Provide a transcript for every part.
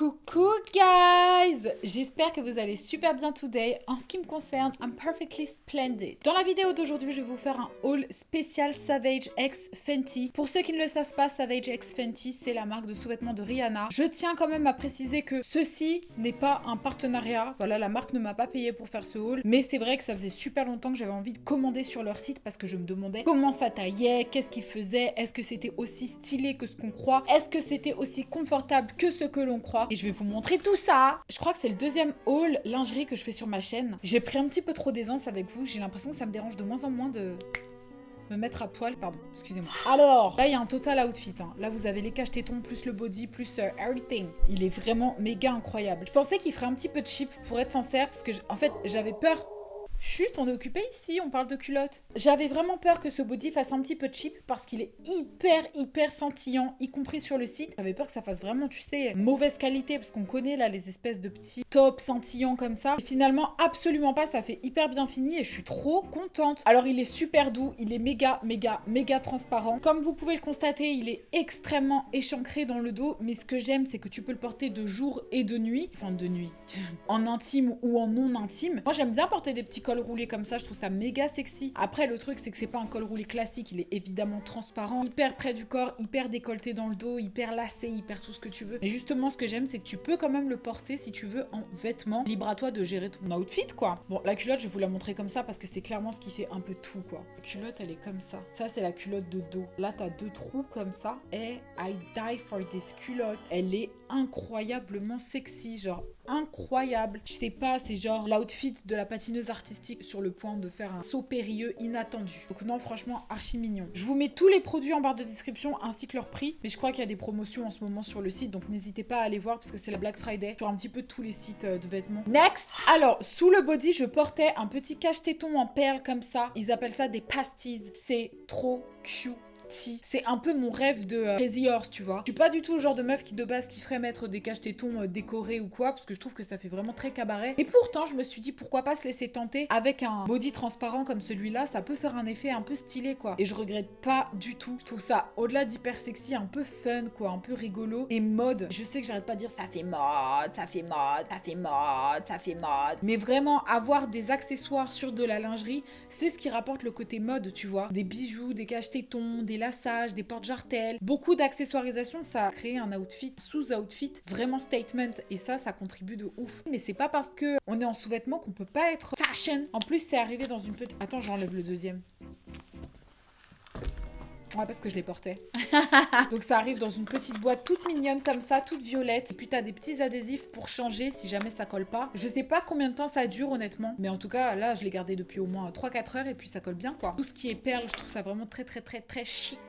Coucou guys! J'espère que vous allez super bien today. En ce qui me concerne, I'm perfectly splendid. Dans la vidéo d'aujourd'hui, je vais vous faire un haul spécial Savage X Fenty. Pour ceux qui ne le savent pas, Savage X Fenty, c'est la marque de sous-vêtements de Rihanna. Je tiens quand même à préciser que ceci n'est pas un partenariat. Voilà, la marque ne m'a pas payé pour faire ce haul. Mais c'est vrai que ça faisait super longtemps que j'avais envie de commander sur leur site parce que je me demandais comment ça taillait, qu'est-ce qu'ils faisaient, est-ce que c'était aussi stylé que ce qu'on croit, est-ce que c'était aussi confortable que ce que l'on croit. Et je vais vous montrer tout ça. Je crois que c'est le deuxième haul lingerie que je fais sur ma chaîne. J'ai pris un petit peu trop d'aisance avec vous. J'ai l'impression que ça me dérange de moins en moins de me mettre à poil. Pardon, excusez-moi. Alors, là, il y a un total outfit. Hein. Là, vous avez les caches-tétons, plus le body, plus everything. Il est vraiment méga incroyable. Je pensais qu'il ferait un petit peu cheap, pour être sincère, parce que, en fait, j'avais peur. Chut, on est occupé ici, on parle de culottes. J'avais vraiment peur que ce body fasse un petit peu cheap parce qu'il est hyper scintillant, y compris sur le site. J'avais peur que ça fasse vraiment, tu sais, mauvaise qualité parce qu'on connaît là les espèces de petits tops scintillants comme ça. Et finalement, absolument pas, ça fait hyper bien fini et je suis trop contente. Alors, il est super doux, il est méga transparent. Comme vous pouvez le constater, il est extrêmement échancré dans le dos, mais ce que j'aime, c'est que tu peux le porter de jour et de nuit. Enfin, de nuit. En intime ou en non intime. Moi, j'aime bien porter des petits col roulé comme ça, je trouve ça méga sexy. Après, le truc, c'est que c'est pas un col roulé classique, il est évidemment transparent, hyper près du corps, hyper décolleté dans le dos, hyper lacé, hyper tout ce que tu veux. Mais justement, ce que j'aime, c'est que tu peux quand même le porter si tu veux en vêtements. Libre à toi de gérer ton outfit, quoi. Bon, la culotte, je vais vous la montrer comme ça parce que c'est clairement ce qui fait un peu tout, quoi. La culotte, elle est comme ça. Ça, c'est la culotte de dos. Là, t'as deux trous comme ça. Et I die for this culotte. Elle est incroyablement sexy, genre incroyable. Je sais pas, c'est genre l'outfit de la patineuse artistique sur le point de faire un saut périlleux inattendu. Donc non, franchement, archi mignon. Je vous mets tous les produits en barre de description ainsi que leur prix, mais je crois qu'il y a des promotions en ce moment sur le site, donc n'hésitez pas à aller voir parce que c'est la Black Friday sur un petit peu tous les sites de vêtements. Next! Alors, sous le body, je portais un petit cache-téton en perles comme ça. Ils appellent ça des pasties. C'est trop cute. C'est un peu mon rêve de Crazy Horse, tu vois. Je suis pas du tout le genre de meuf qui de base kifferait mettre des cache-tétons décorés ou quoi, parce que je trouve que ça fait vraiment très cabaret. Et pourtant, je me suis dit pourquoi pas se laisser tenter avec un body transparent comme celui-là, ça peut faire un effet un peu stylé, quoi. Et je regrette pas du tout. Je trouve ça, au-delà d'hyper sexy, un peu fun, quoi, un peu rigolo et mode. Je sais que j'arrête pas de dire ça fait mode, ça fait mode, ça fait mode, ça fait mode. Mais vraiment, avoir des accessoires sur de la lingerie, c'est ce qui rapporte le côté mode, tu vois. Des bijoux, des cache-tétons, des lassage, des porte-jartelles, beaucoup d'accessoirisation, ça a créé un outfit, sous-outfit, vraiment statement, et ça contribue de ouf. Mais c'est pas parce que on est en sous-vêtements qu'on peut pas être fashion. En plus, c'est arrivé dans une petite... Attends, j'enlève le deuxième. Ouais, parce que je les portais. Donc ça arrive dans une petite boîte toute mignonne comme ça, toute violette. Et puis t'as des petits adhésifs pour changer si jamais ça colle pas. Je sais pas combien de temps ça dure honnêtement. Mais en tout cas, là, je l'ai gardé depuis au moins 3-4 heures et puis ça colle bien, quoi. Tout ce qui est perles, je trouve ça vraiment très chic.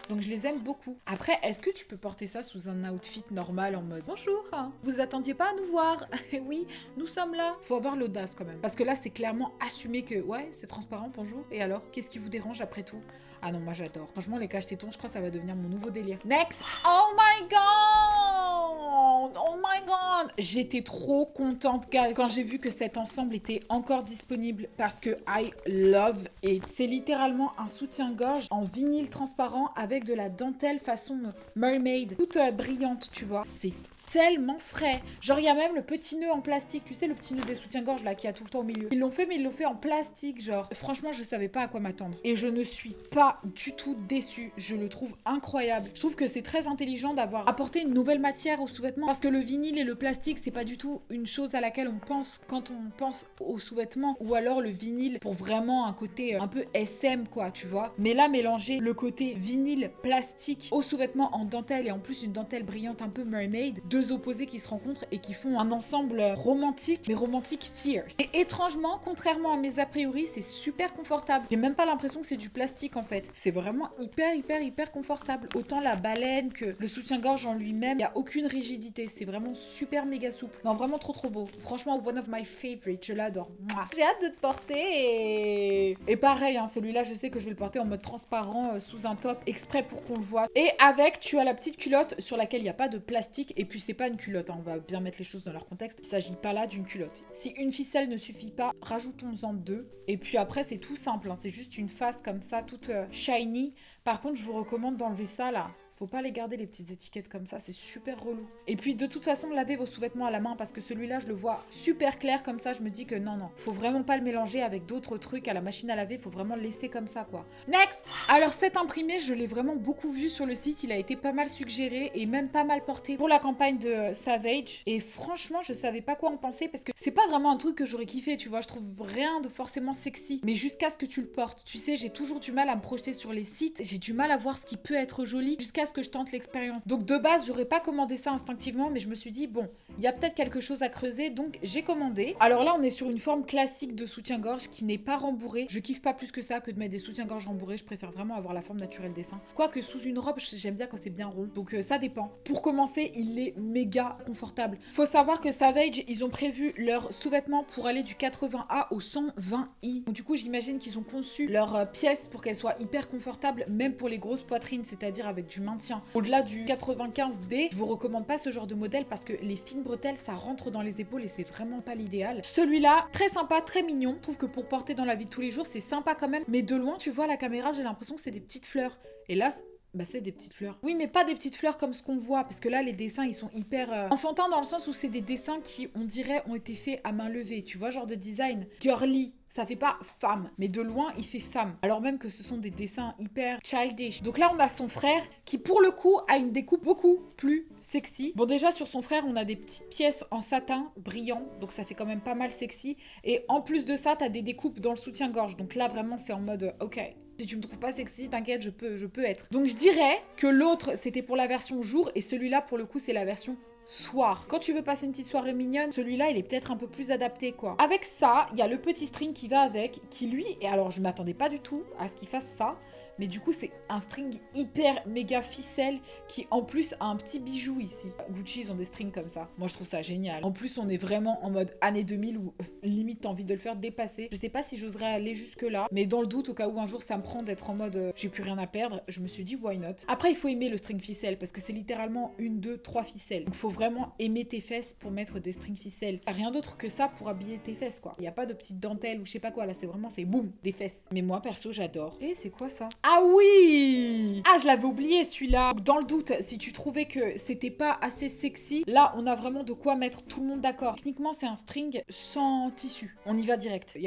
Donc je les aime beaucoup. Après, est-ce que tu peux porter ça sous un outfit normal en mode bonjour, vous attendiez pas à nous voir? Oui, nous sommes là. Faut avoir l'audace quand même. Parce que là, c'est clairement assumé que ouais, c'est transparent, bonjour. Et alors, qu'est-ce qui vous dérange après tout? Ah non, moi j'adore. Franchement, les cache-tétons, je crois que ça va devenir mon nouveau délire. Next! Oh my god! Oh my god! J'étais trop contente, guys, quand j'ai vu que cet ensemble était encore disponible parce que I love it. C'est littéralement un soutien-gorge en vinyle transparent avec de la dentelle façon mermaid, toute brillante, tu vois. C'est tellement frais. Genre, il y a même le petit nœud en plastique. Tu sais, le petit nœud des soutiens-gorge, là, qui a tout le temps au milieu. Ils l'ont fait, mais ils l'ont fait en plastique, genre. Franchement, je savais pas à quoi m'attendre. Et je ne suis pas du tout déçue. Je le trouve incroyable. Je trouve que c'est très intelligent d'avoir apporté une nouvelle matière aux sous-vêtements. Parce que le vinyle et le plastique, c'est pas du tout une chose à laquelle on pense quand on pense aux sous-vêtements. Ou alors le vinyle pour vraiment un côté un peu SM, quoi, tu vois. Mais là, mélanger le côté vinyle plastique aux sous-vêtements en dentelle et en plus une dentelle brillante un peu mermaid, deux opposés qui se rencontrent et qui font un ensemble romantique, mais romantique fierce. Et étrangement, contrairement à mes a priori, c'est super confortable. J'ai même pas l'impression que c'est du plastique en fait. C'est vraiment hyper confortable. Autant la baleine que le soutien-gorge en lui-même, il y a aucune rigidité. C'est vraiment super méga souple. Non, vraiment trop beau. Franchement, one of my favorites. Je l'adore. J'ai hâte de te porter et pareil, hein, celui-là, je sais que je vais le porter en mode transparent sous un top exprès pour qu'on le voit. Et avec, tu as la petite culotte sur laquelle il n'y a pas de plastique et puis c'est pas une culotte, hein, on va bien mettre les choses dans leur contexte. Il s'agit pas là d'une culotte. Si une ficelle ne suffit pas, rajoutons-en deux. Et puis après, c'est tout simple, hein, c'est juste une face comme ça, toute shiny. Par contre, je vous recommande d'enlever ça là. Faut pas les garder les petites étiquettes comme ça, c'est super relou. Et puis de toute façon, lavez vos sous-vêtements à la main parce que celui-là, je le vois super clair comme ça. Je me dis que non, faut vraiment pas le mélanger avec d'autres trucs à la machine à laver. Faut vraiment le laisser comme ça, quoi. Next! Alors cet imprimé, je l'ai vraiment beaucoup vu sur le site. Il a été pas mal suggéré et même pas mal porté pour la campagne de Savage. Et franchement, je savais pas quoi en penser parce que c'est pas vraiment un truc que j'aurais kiffé, tu vois. Je trouve rien de forcément sexy. Mais jusqu'à ce que tu le portes. Tu sais, j'ai toujours du mal à me projeter sur les sites. J'ai du mal à voir ce qui peut être joli jusqu'à ce que je tente l'expérience. Donc de base, j'aurais pas commandé ça instinctivement, mais je me suis dit, bon, il y a peut-être quelque chose à creuser, donc j'ai commandé. Alors là, on est sur une forme classique de soutien-gorge qui n'est pas rembourré. Je kiffe pas plus que ça que de mettre des soutiens-gorge rembourrés. Je préfère vraiment avoir la forme naturelle des seins. Quoique sous une robe, j'aime bien quand c'est bien rond. Donc ça dépend. Pour commencer, il est méga confortable. Faut savoir que Savage, ils ont prévu leurs sous-vêtements pour aller du 80A au 120I. Donc du coup, j'imagine qu'ils ont conçu leurs pièces pour qu'elles soient hyper confortables, même pour les grosses poitrines, c'est-à-dire avec du maintien. Au-delà du 95D, je vous recommande pas ce genre de modèle parce que les fines bretelles, ça rentre dans les épaules et c'est vraiment pas l'idéal. Celui-là, très sympa, très mignon. Je trouve que pour porter dans la vie de tous les jours, c'est sympa quand même. Mais de loin, tu vois, à la caméra, j'ai l'impression que c'est des petites fleurs. Et là, bah c'est des petites fleurs. Oui, mais pas des petites fleurs comme ce qu'on voit, parce que là, les dessins, ils sont hyper enfantins dans le sens où c'est des dessins qui, on dirait, ont été faits à main levée. Tu vois, genre de design girly. Ça fait pas femme, mais de loin, il fait femme. Alors même que ce sont des dessins hyper childish. Donc là, on a son frère qui, pour le coup, a une découpe beaucoup plus sexy. Bon, déjà, sur son frère, on a des petites pièces en satin brillant. Donc ça fait quand même pas mal sexy. Et en plus de ça, t'as des découpes dans le soutien-gorge. Donc là, vraiment, c'est en mode, ok. Si tu me trouves pas sexy, t'inquiète, je peux être. Donc je dirais que l'autre, c'était pour la version jour. Et celui-là, pour le coup, c'est la version soir. Quand tu veux passer une petite soirée mignonne, celui-là, il est peut-être un peu plus adapté, quoi. Avec ça, il y a le petit string qui va avec, qui lui, et alors je m'attendais pas du tout à ce qu'il fasse ça, mais du coup, c'est un string hyper méga ficelle qui, en plus, a un petit bijou ici. Gucci, ils ont des strings comme ça. Moi, je trouve ça génial. En plus, on est vraiment en mode année 2000 où limite, t'as envie de le faire dépasser. Je sais pas si j'oserais aller jusque-là, mais dans le doute, au cas où un jour ça me prend d'être en mode j'ai plus rien à perdre, je me suis dit why not. Après, il faut aimer le string ficelle parce que c'est littéralement 1, 2, 3 ficelles. Donc, faut vraiment aimer tes fesses pour mettre des strings ficelles. T'as rien d'autre que ça pour habiller tes fesses, quoi. Il y a pas de petite dentelle ou je sais pas quoi. Là, c'est vraiment, c'est boum, des fesses. Mais moi, perso, j'adore. Et c'est quoi ça? Ah oui! Ah, je l'avais oublié celui-là. Dans le doute, si tu trouvais que c'était pas assez sexy, là, on a vraiment de quoi mettre tout le monde d'accord. Techniquement, c'est un string sans tissu. On y va direct. Il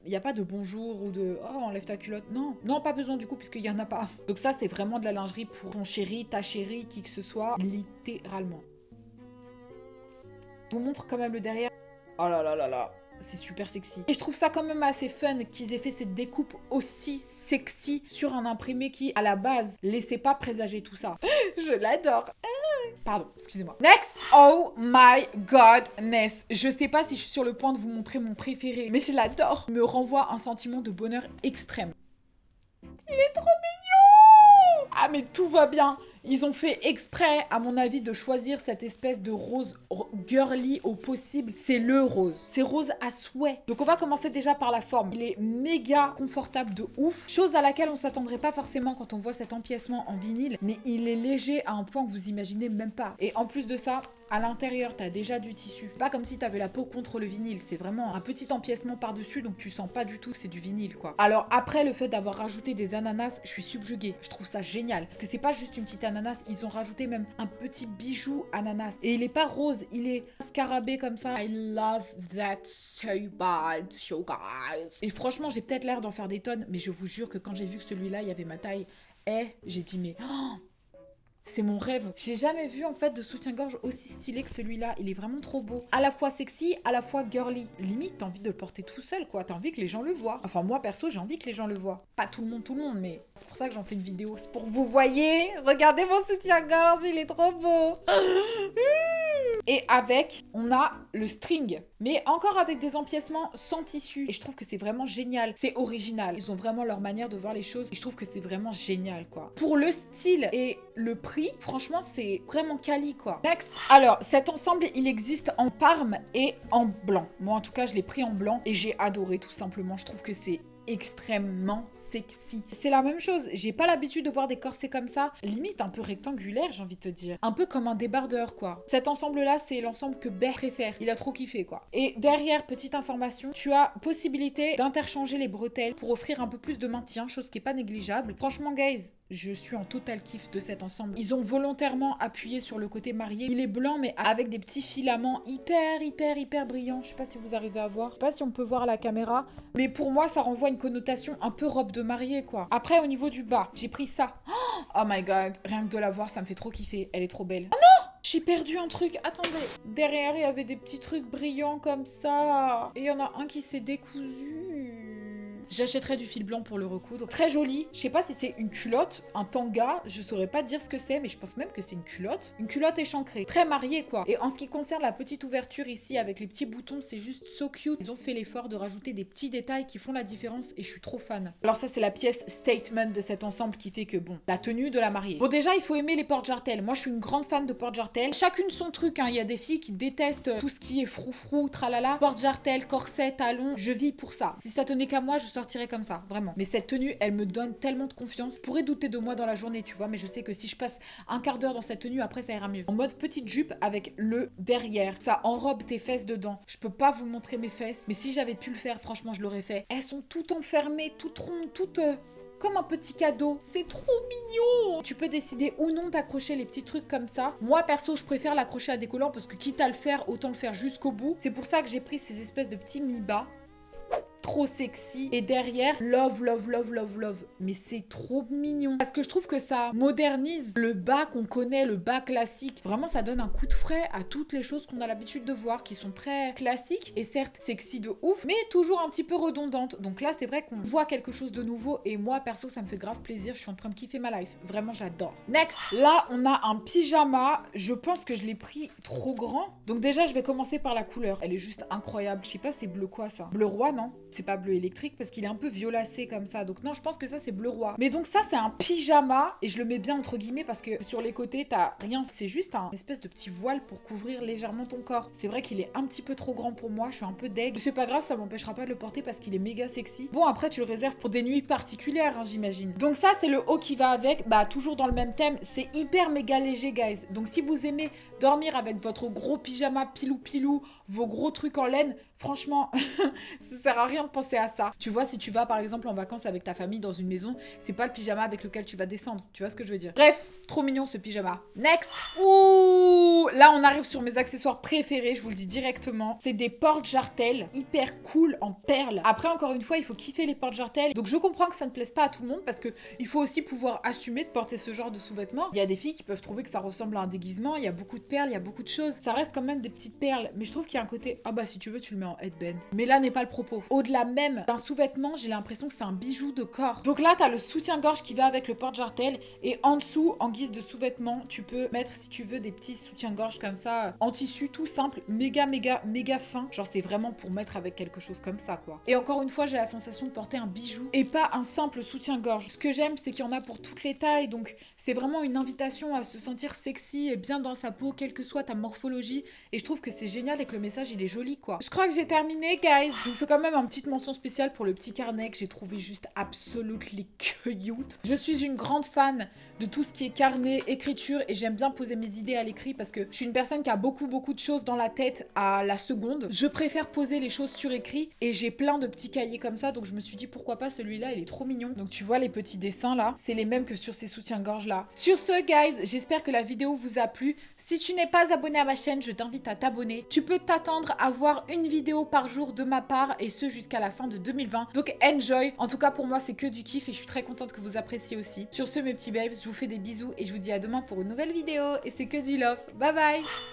y a pas de bonjour ou de oh enlève ta culotte. Non, pas besoin du coup puisqu'il y en a pas. Donc ça, c'est vraiment de la lingerie pour ton chéri, ta chérie, qui que ce soit, littéralement. Je vous montre quand même le derrière. Oh là là là là. C'est super sexy. Et je trouve ça quand même assez fun qu'ils aient fait cette découpe aussi sexy sur un imprimé qui, à la base, laissait pas présager tout ça. Je l'adore. Pardon, excusez-moi. Next! Oh my godness. Je sais pas si je suis sur le point de vous montrer mon préféré, mais je l'adore. Il me renvoie un sentiment de bonheur extrême. Il est trop mignon! Ah mais tout va bien. Ils ont fait exprès, à mon avis, de choisir cette espèce de rose girly au possible. C'est le rose. C'est rose à souhait. Donc on va commencer déjà par la forme. Il est méga confortable de ouf. Chose à laquelle on s'attendrait pas forcément quand on voit cet empiècement en vinyle. Mais il est léger à un point que vous imaginez même pas. Et en plus de ça, à l'intérieur, t'as déjà du tissu. Pas comme si t'avais la peau contre le vinyle. C'est vraiment un petit empiècement par-dessus, donc tu sens pas du tout que c'est du vinyle, quoi. Alors après, le fait d'avoir rajouté des ananas, je suis subjuguée. Je trouve ça génial. Parce que c'est pas juste une petite ananas, ils ont rajouté même un petit bijou ananas. Et il est pas rose, il est scarabée comme ça. I love that so bad, you guys. Et franchement, j'ai peut-être l'air d'en faire des tonnes, mais je vous jure que quand j'ai vu que celui-là, il y avait ma taille, j'ai dit mais... Oh, c'est mon rêve. J'ai jamais vu en fait de soutien-gorge aussi stylé que celui-là. Il est vraiment trop beau. À la fois sexy, à la fois girly. Limite, t'as envie de le porter tout seul, quoi. T'as envie que les gens le voient. Enfin, moi, perso, j'ai envie que les gens le voient. Pas tout le monde, mais c'est pour ça que j'en fais une vidéo. C'est pour que vous voyez. Regardez mon soutien-gorge, il est trop beau. Et avec, on a le string. Mais encore avec des empiècements sans tissu. Et je trouve que c'est vraiment génial. C'est original. Ils ont vraiment leur manière de voir les choses. Et je trouve que c'est vraiment génial, quoi. Pour le style et le prix, franchement, c'est vraiment quali, quoi. Next. Alors, cet ensemble, il existe en parme et en blanc. Moi, en tout cas, je l'ai pris en blanc et j'ai adoré, tout simplement. Je trouve que c'est extrêmement sexy. C'est la même chose, j'ai pas l'habitude de voir des corsets comme ça, limite un peu rectangulaire, j'ai envie de te dire. Un peu comme un débardeur, quoi. Cet ensemble-là, c'est l'ensemble que Bear préfère. Il a trop kiffé, quoi. Et derrière, petite information, tu as possibilité d'interchanger les bretelles pour offrir un peu plus de maintien, chose qui est pas négligeable. Franchement, guys, je suis en total kiff de cet ensemble. Ils ont volontairement appuyé sur le côté marié. Il est blanc, mais avec des petits filaments hyper brillants. Je sais pas si vous arrivez à voir. Je sais pas si on peut voir à la caméra. Mais pour moi, ça renvoie une connotation un peu robe de mariée, quoi. Après, au niveau du bas, j'ai pris ça. Oh my god, rien que de la voir, ça me fait trop kiffer. Elle est trop belle. Oh non! J'ai perdu un truc, attendez. Derrière, il y avait des petits trucs brillants comme ça. Et il y en a un qui s'est décousu. J'achèterai du fil blanc pour le recoudre. Très joli. Je sais pas si c'est une culotte, un tanga. Je saurais pas dire ce que c'est, mais je pense même que c'est une culotte. Une culotte échancrée. Très mariée, quoi. Et en ce qui concerne la petite ouverture ici avec les petits boutons, c'est juste so cute. Ils ont fait l'effort de rajouter des petits détails qui font la différence et je suis trop fan. Alors ça, c'est la pièce statement de cet ensemble qui fait que, bon, la tenue de la mariée. Bon, déjà, il faut aimer les porte-jartelles. Moi, je suis une grande fan de porte-jartelles. Chacune son truc, hein. Il y a des filles qui détestent tout ce qui est froufrou, tralala. Porte-jartelles, corset, talons. Je vis pour ça. Si ça tenait qu'à moi, je sortirais comme ça, vraiment. Mais cette tenue, elle me donne tellement de confiance. Je pourrais douter de moi dans la journée, tu vois, mais je sais que si je passe un quart d'heure dans cette tenue, après ça ira mieux. En mode petite jupe avec le derrière. Ça enrobe tes fesses dedans. Je peux pas vous montrer mes fesses, mais si j'avais pu le faire, franchement, je l'aurais fait. Elles sont toutes enfermées, toutes rondes, toutes... comme un petit cadeau. C'est trop mignon. Tu peux décider ou non d'accrocher les petits trucs comme ça. Moi, perso, je préfère l'accrocher à des collants parce que quitte à le faire, autant le faire jusqu'au bout. C'est pour ça que j'ai pris ces espèces de petits mi-bas. Trop sexy. Et derrière, love. Mais c'est trop mignon. Parce que je trouve que ça modernise le bas qu'on connaît, le bas classique. Vraiment, ça donne un coup de frais à toutes les choses qu'on a l'habitude de voir, qui sont très classiques et certes sexy de ouf, mais toujours un petit peu redondantes. Donc là, c'est vrai qu'on voit quelque chose de nouveau et moi, perso, ça me fait grave plaisir. Je suis en train de kiffer ma life. Vraiment, j'adore. Next. Là, on a un pyjama. Je pense que je l'ai pris trop grand. Donc déjà, je vais commencer par la couleur. Elle est juste incroyable. Je sais pas, c'est bleu quoi ça? Bleu roi, non? C'est pas bleu électrique parce qu'il est un peu violacé comme ça. Donc non, je pense que ça, c'est bleu roi. Mais donc ça, c'est un pyjama et je le mets bien entre guillemets parce que sur les côtés, t'as rien. C'est juste un espèce de petit voile pour couvrir légèrement ton corps. C'est vrai qu'il est un petit peu trop grand pour moi. Je suis un peu deg. C'est pas grave, ça m'empêchera pas de le porter parce qu'il est méga sexy. Bon, après, tu le réserves pour des nuits particulières, hein, j'imagine. Donc ça, c'est le haut qui va avec. Bah, toujours dans le même thème. C'est hyper méga léger, guys. Donc si vous aimez dormir avec votre gros pyjama pilou, vos gros trucs en laine, franchement, ça sert à rien de penser à ça. Tu vois, si tu vas par exemple en vacances avec ta famille dans une maison, c'est pas le pyjama avec lequel tu vas descendre. Tu vois ce que je veux dire? Bref, trop mignon ce pyjama. Next. Ouh, là on arrive sur mes accessoires préférés, je vous le dis directement. C'est des porte-jartelles hyper cool en perles. Après, encore une fois, il faut kiffer les porte-jartelles. Donc je comprends que ça ne plaise pas à tout le monde parce que il faut aussi pouvoir assumer de porter ce genre de sous-vêtements. Il y a des filles qui peuvent trouver que ça ressemble à un déguisement. Il y a beaucoup de perles, il y a beaucoup de choses. Ça reste quand même des petites perles. Mais je trouve qu'il y a un côté, ah bah si tu veux, tu le mets en headband. Mais là n'est pas le propos. Au-delà même d'un sous-vêtement, j'ai l'impression que c'est un bijou de corps. Donc là, t'as le soutien-gorge qui va avec le porte-jartelle. Et en dessous, en guise de sous-vêtement, tu peux mettre, si tu veux, des petits soutiens-gorge comme ça, en tissu tout simple, méga fin. Genre, c'est vraiment pour mettre avec quelque chose comme ça, quoi. Et encore une fois, j'ai la sensation de porter un bijou et pas un simple soutien-gorge. Ce que j'aime, c'est qu'il y en a pour toutes les tailles. Donc, c'est vraiment une invitation à se sentir sexy et bien dans sa peau, quelle que soit ta morphologie. Et je trouve que c'est génial et que le message, il est joli, quoi. Je crois que j'ai terminé, guys. Je vous fais quand même une petite mention spéciale pour le petit carnet que j'ai trouvé juste absolutely cute. Je suis une grande fan de tout ce qui est carnet, écriture, et j'aime bien poser mes idées à l'écrit parce que je suis une personne qui a beaucoup de choses dans la tête à la seconde. Je préfère poser les choses sur écrit et j'ai plein de petits cahiers comme ça, donc je me suis dit pourquoi pas celui-là, il est trop mignon. Donc tu vois les petits dessins là, c'est les mêmes que sur ces soutiens-gorge là. Sur ce, guys, j'espère que la vidéo vous a plu. Si tu n'es pas abonné à ma chaîne, je t'invite à t'abonner. Tu peux t'attendre à voir une vidéo par jour de ma part et ce jusqu'à la fin de 2020. Donc enjoy. En tout cas pour moi c'est que du kiff et je suis très contente que vous appréciez aussi. Sur ce mes petits babes, je vous fais des bisous et je vous dis à demain pour une nouvelle vidéo et c'est que du love. Bye bye.